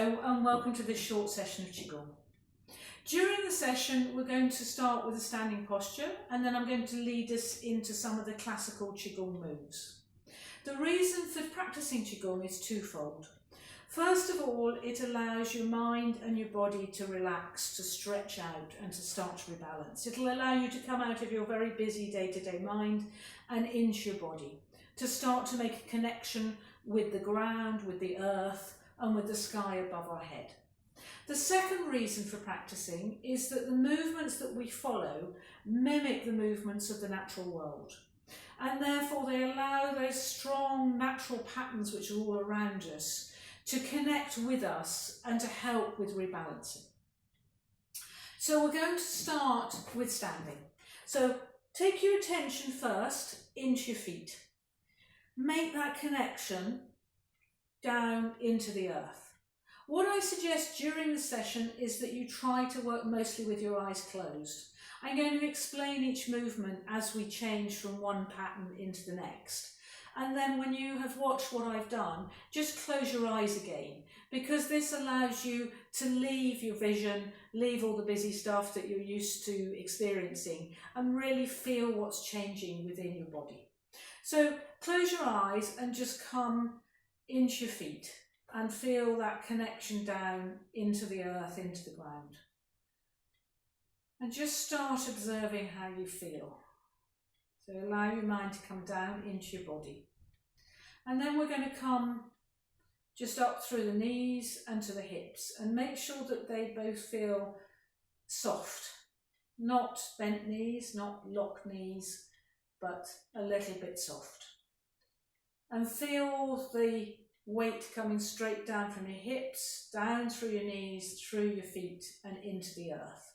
Hello and welcome to this short session of Qigong. During the session we're going to start with a standing posture and then I'm going to lead us into some of the classical Qigong moves. The reason for practicing Qigong is twofold. First of all, it allows your mind and your body to relax, to stretch out and to start to rebalance. It'll allow you to come out of your very busy day-to-day mind and into your body, to start to make a connection with the ground, with the earth, and with the sky above our head. The second reason for practicing is that the movements that we follow mimic the movements of the natural world, and therefore they allow those strong natural patterns which are all around us to connect with us and to help with rebalancing. So we're going to start with standing. So take your attention first into your feet. Make that connection down into the earth. What I suggest during the session is that you try to work mostly with your eyes closed. I'm going to explain each movement as we change from one pattern into the next. And then when you have watched what I've done, just close your eyes again, because this allows you to leave your vision, leave all the busy stuff that you're used to experiencing, and really feel what's changing within your body. So close your eyes and just come into your feet and feel that connection down into the earth, into the ground. And just start observing how you feel. So allow your mind to come down into your body. And then we're going to come just up through the knees and to the hips and make sure that they both feel soft. Not bent knees, not locked knees, but a little bit soft. And feel the weight coming straight down from your hips, down through your knees, through your feet and into the earth.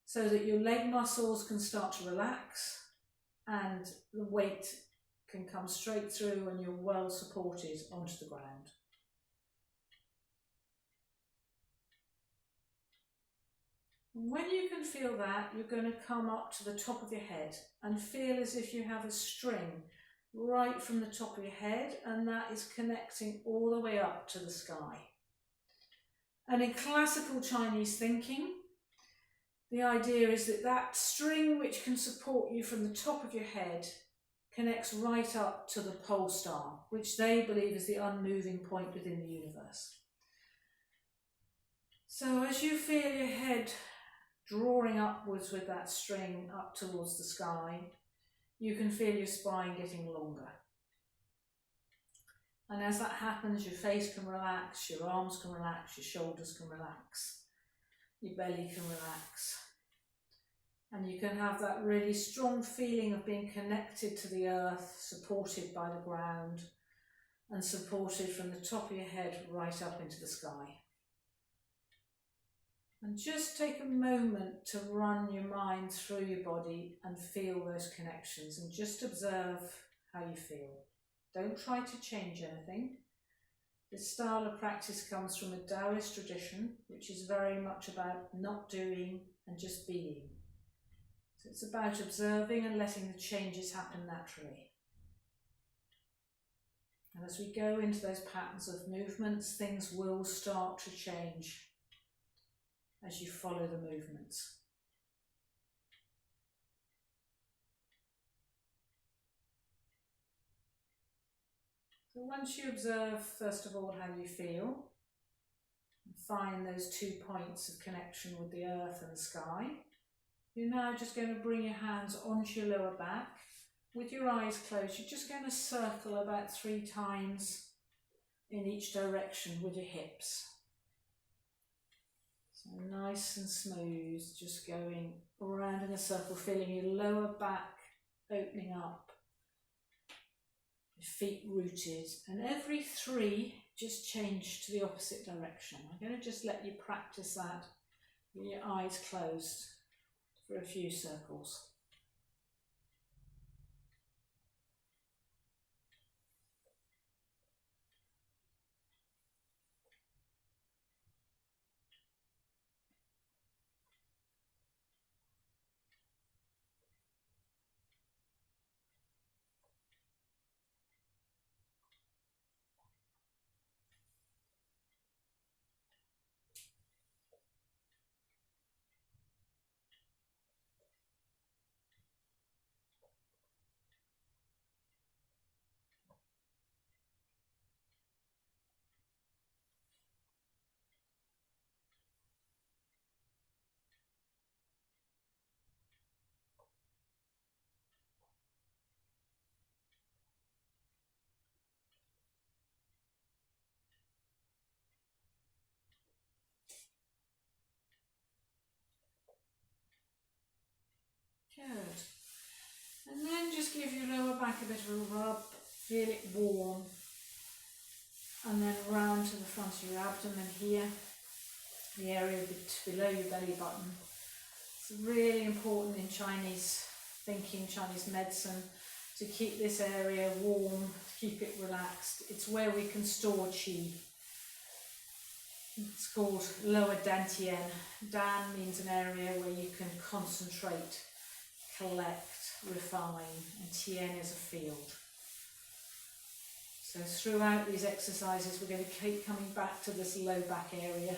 So that your leg muscles can start to relax and the weight can come straight through and you're well supported onto the ground. When you can feel that, you're going to come up to the top of your head and feel as if you have a string right from the top of your head, and that is connecting all the way up to the sky. And in classical Chinese thinking, the idea is that that string which can support you from the top of your head connects right up to the pole star, which they believe is the unmoving point within the universe. So as you feel your head drawing upwards with that string up towards the sky, you can feel your spine getting longer. And as that happens, your face can relax, your arms can relax, your shoulders can relax, your belly can relax. And you can have that really strong feeling of being connected to the earth, supported by the ground, and supported from the top of your head right up into the sky. And just take a moment to run your mind through your body and feel those connections and just observe how you feel. Don't try to change anything. This style of practice comes from a daoist tradition, which is very much about not doing and just being. So it's about observing and letting the changes happen naturally. And as we go into those patterns of movements, things will start to change as you follow the movements. So once you observe, first of all, how you feel, and find those 2 points of connection with the earth and the sky, you're now just going to bring your hands onto your lower back. With your eyes closed, you're just going to circle about 3 times in each direction with your hips. So nice and smooth, just going around in a circle, feeling your lower back opening up, your feet rooted, and every 3 just change to the opposite direction. I'm going to just let you practice that with your eyes closed for a few circles. Good. And then just give your lower back a bit of a rub, feel it warm. And then round to the front of your abdomen here, the area below your belly button. It's really important in Chinese thinking, Chinese medicine, to keep this area warm, to keep it relaxed. It's where we can store qi. It's called lower dantian. Dan means an area where you can concentrate, collect, refine, and tian is a field. So throughout these exercises we're going to keep coming back to this low back area.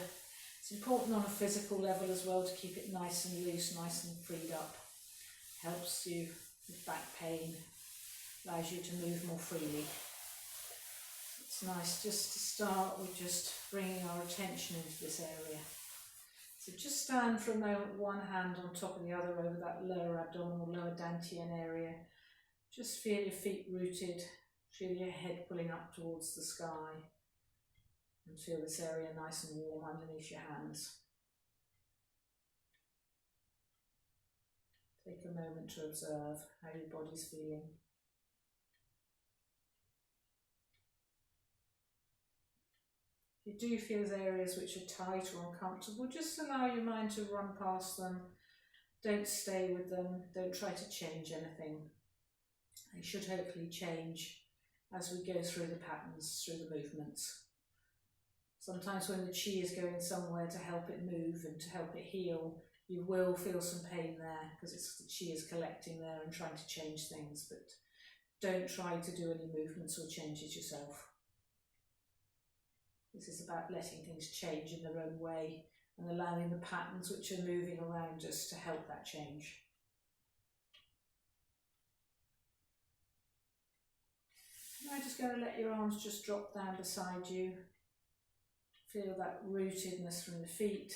It's important on a physical level as well to keep it nice and loose, nice and freed up. Helps you with back pain, allows you to move more freely. It's nice just to start with just bringing our attention into this area. So just stand for a moment, one hand on top of the other over that lower abdominal, lower dantian area. Just feel your feet rooted, feel your head pulling up towards the sky, and feel this area nice and warm underneath your hands. Take a moment to observe how your body's feeling. If you do feel there's areas which are tight or uncomfortable, just allow your mind to run past them. Don't stay with them. Don't try to change anything. They should hopefully change as we go through the patterns, through the movements. Sometimes when the qi is going somewhere to help it move and to help it heal, you will feel some pain there because it's the qi is collecting there and trying to change things, but don't try to do any movements or changes yourself. This is about letting things change in their own way and allowing the patterns which are moving around us to help that change. Now just going to let your arms just drop down beside you. Feel that rootedness from the feet,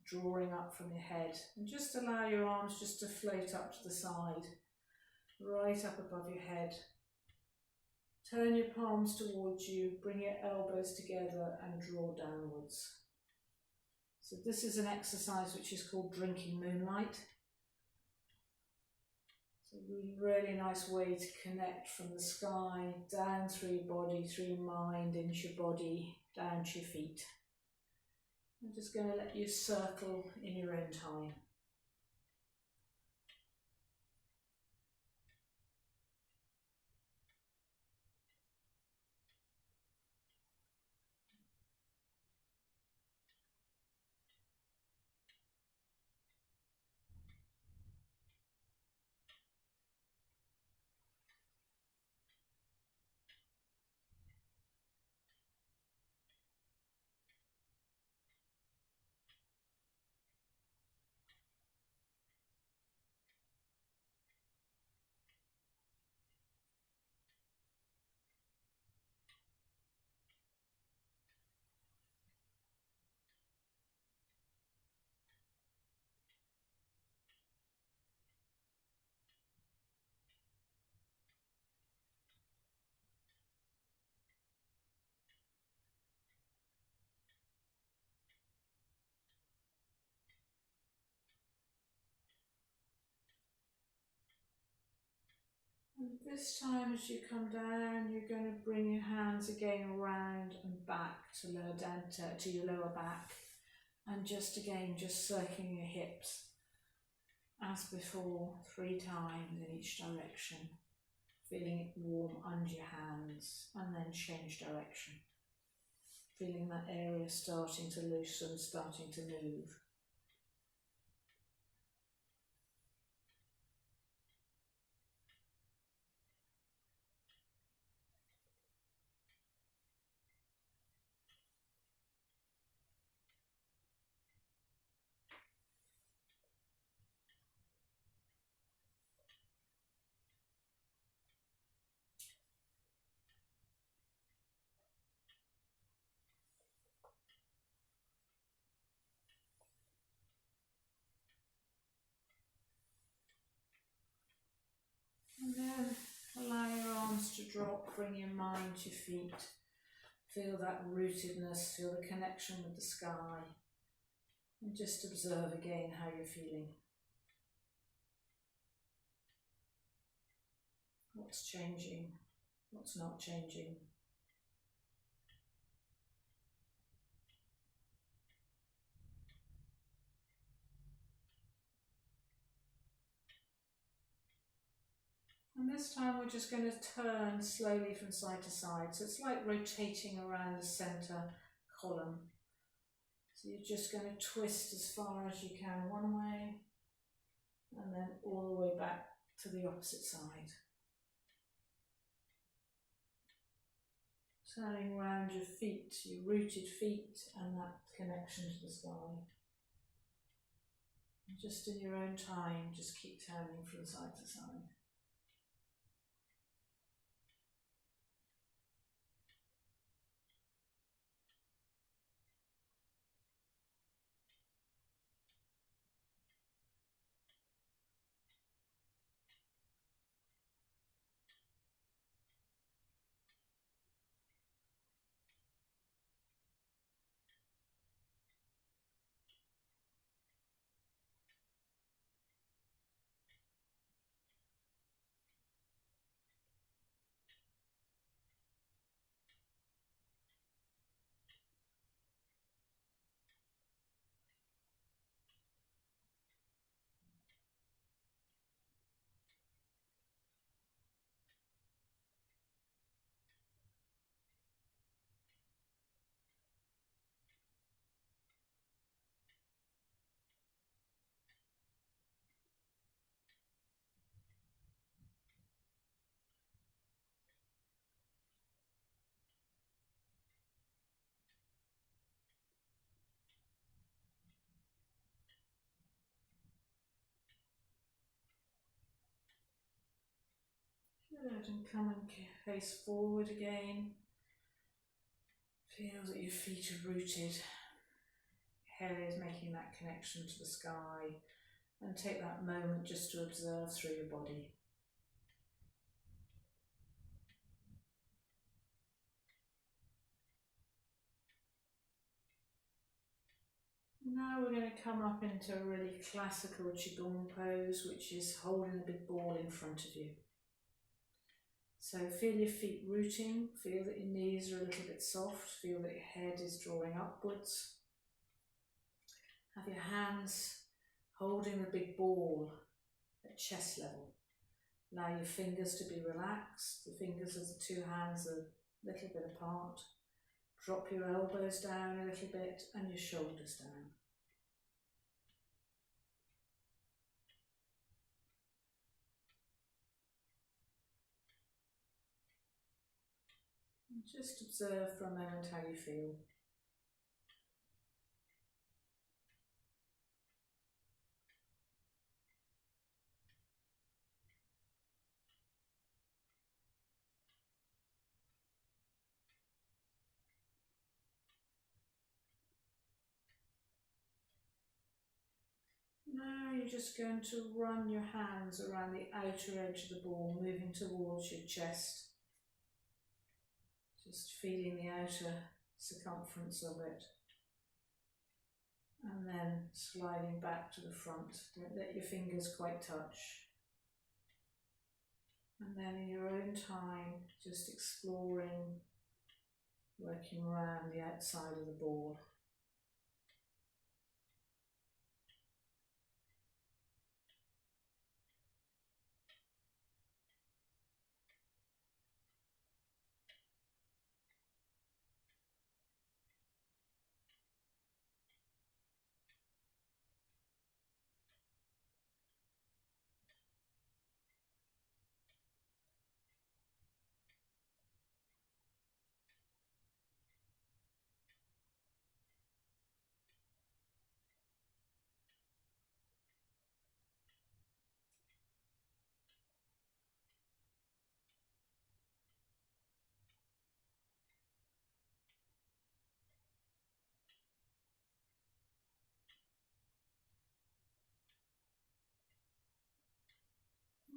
drawing up from your head, and just allow your arms just to float up to the side, right up above your head. Turn your palms towards you, bring your elbows together and draw downwards. So this is an exercise which is called drinking moonlight. It's a really nice way to connect from the sky, down through your body, through your mind, into your body, down to your feet. I'm just going to let you circle in your own time. And this time as you come down, you're going to bring your hands again around and back to to your lower back. And just again, just circling your hips as before, 3 times in each direction. Feeling it warm under your hands and then change direction. Feeling that area starting to loosen, starting to move. And then allow your arms to drop, bring your mind to your feet. Feel that rootedness, feel the connection with the sky. And just observe again how you're feeling. What's changing? What's not changing? And this time we're just going to turn slowly from side to side. So it's like rotating around the centre column. So you're just going to twist as far as you can one way and then all the way back to the opposite side. Turning around your feet, your rooted feet and that connection to the sky. And just in your own time, just keep turning from side to side. Good, and come and face forward again. Feel that your feet are rooted. Head is making that connection to the sky. And take that moment just to observe through your body. Now we're going to come up into a really classical Qigong pose, which is holding a big ball in front of you. So feel your feet rooting, feel that your knees are a little bit soft, feel that your head is drawing upwards. Have your hands holding the big ball at chest level. Allow your fingers to be relaxed. The fingers of the two hands are a little bit apart. Drop your elbows down a little bit and your shoulders down. And just observe for a moment how you feel. Now you're just going to run your hands around the outer edge of the ball, moving towards your chest. Just feeling the outer circumference of it. And then sliding back to the front. Don't let your fingers quite touch. And then in your own time, just exploring, working around the outside of the ball.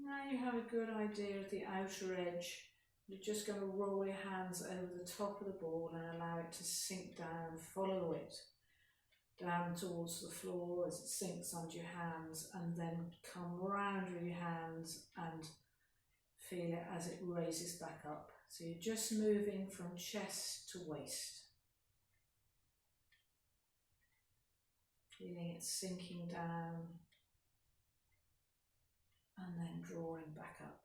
Now you have a good idea of the outer edge. You're just going to roll your hands over the top of the ball and allow it to sink down, follow it down towards the floor as it sinks under your hands, and then come round with your hands and feel it as it raises back up. So you're just moving from chest to waist. Feeling it sinking down and then drawing back up.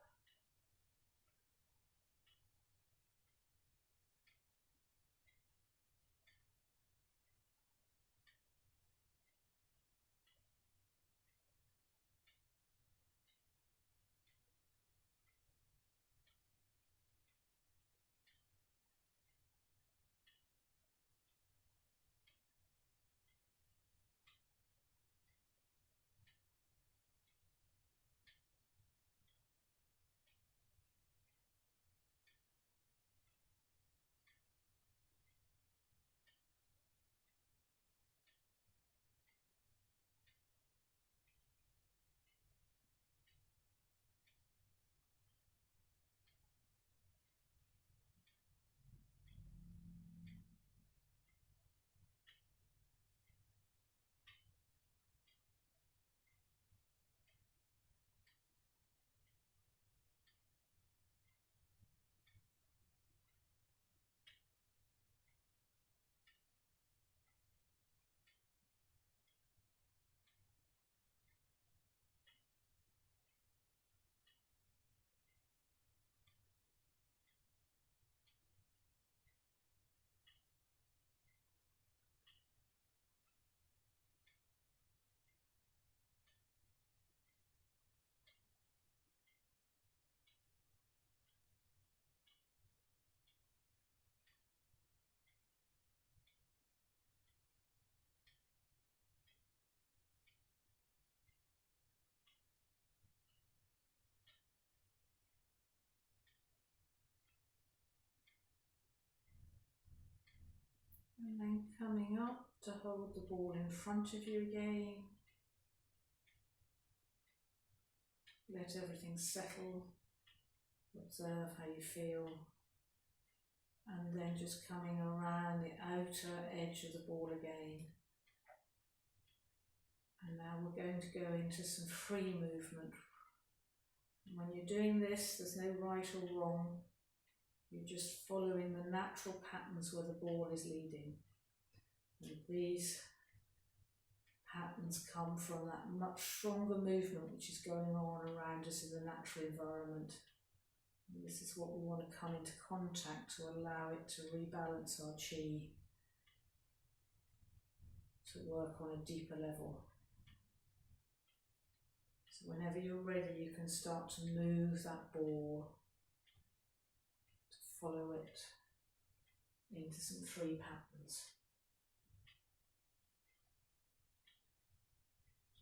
And then coming up to hold the ball in front of you again. Let everything settle. Observe how you feel. And then just coming around the outer edge of the ball again. And now we're going to go into some free movement. When you're doing this, there's no right or wrong. You're just following the natural patterns where the ball is leading. And these patterns come from that much stronger movement which is going on around us in the natural environment. And this is what we want to come into contact to allow it to rebalance our qi, to work on a deeper level. So whenever you're ready, you can start to move that ball, to follow it into some free patterns.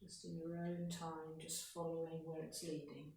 Just in your own time, just following where it's leading.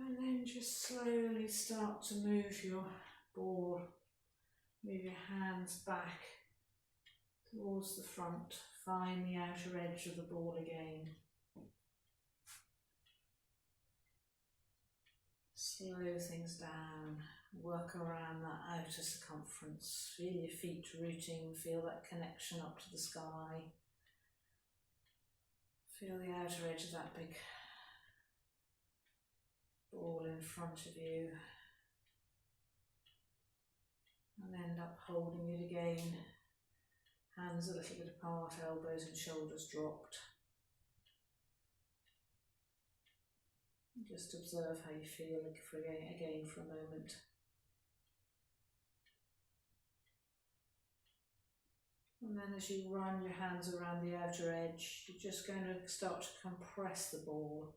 And then just slowly start to move your ball, move your hands back towards the front, find the outer edge of the ball again. Slow things down, work around that outer circumference, feel your feet rooting, feel that connection up to the sky. Feel the outer edge of that big ball in front of you. And end up holding it again. Hands a little bit apart, elbows and shoulders dropped. Just observe how you feel again for a moment. And then as you run your hands around the outer edge, you're just going to start to compress the ball.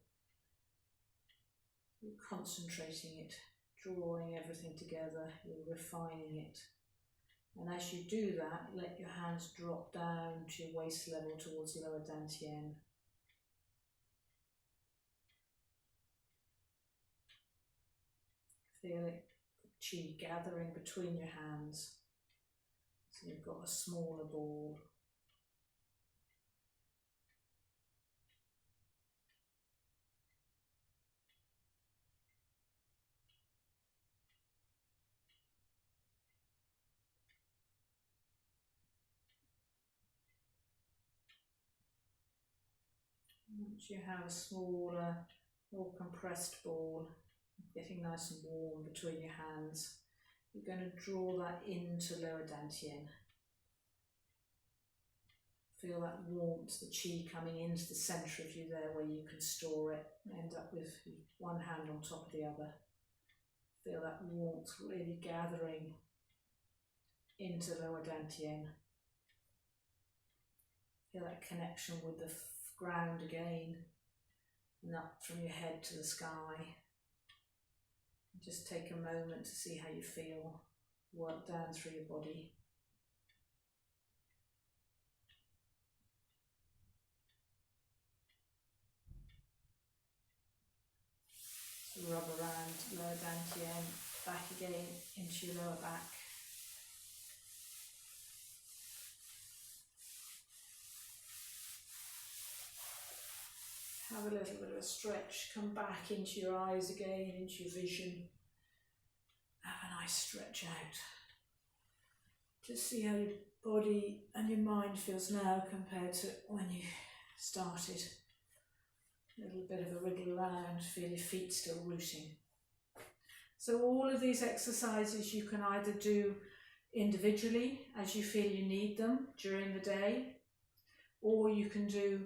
You're concentrating it, drawing everything together, you're refining it. And as you do that, let your hands drop down to your waist level towards lower dantian. Feel it, qi gathering between your hands. So you've got a smaller ball. Once you have a smaller, more compressed ball, getting nice and warm between your hands, you're going to draw that into lower dantian. Feel that warmth, the qi coming into the centre of you there where you can store it. End up with one hand on top of the other. Feel that warmth really gathering into lower dantian. Feel that connection with the ground again, and up from your head to the sky. Just take a moment to see how you feel. Work down through your body. Rub around lower dantian, back again into your lower back. Have a little bit of a stretch, come back into your eyes again, into your vision. Have a nice stretch out. Just see how your body and your mind feels now compared to when you started. A little bit of a wriggle around, feel your feet still rooting. So all of these exercises you can either do individually as you feel you need them during the day, or you can do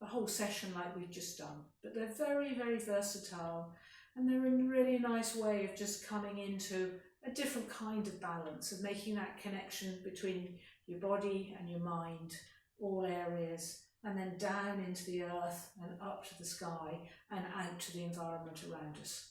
a whole session like we've just done. But they're very, very versatile, and they're a really nice way of just coming into a different kind of balance, of making that connection between your body and your mind, all areas, and then down into the earth and up to the sky and out to the environment around us.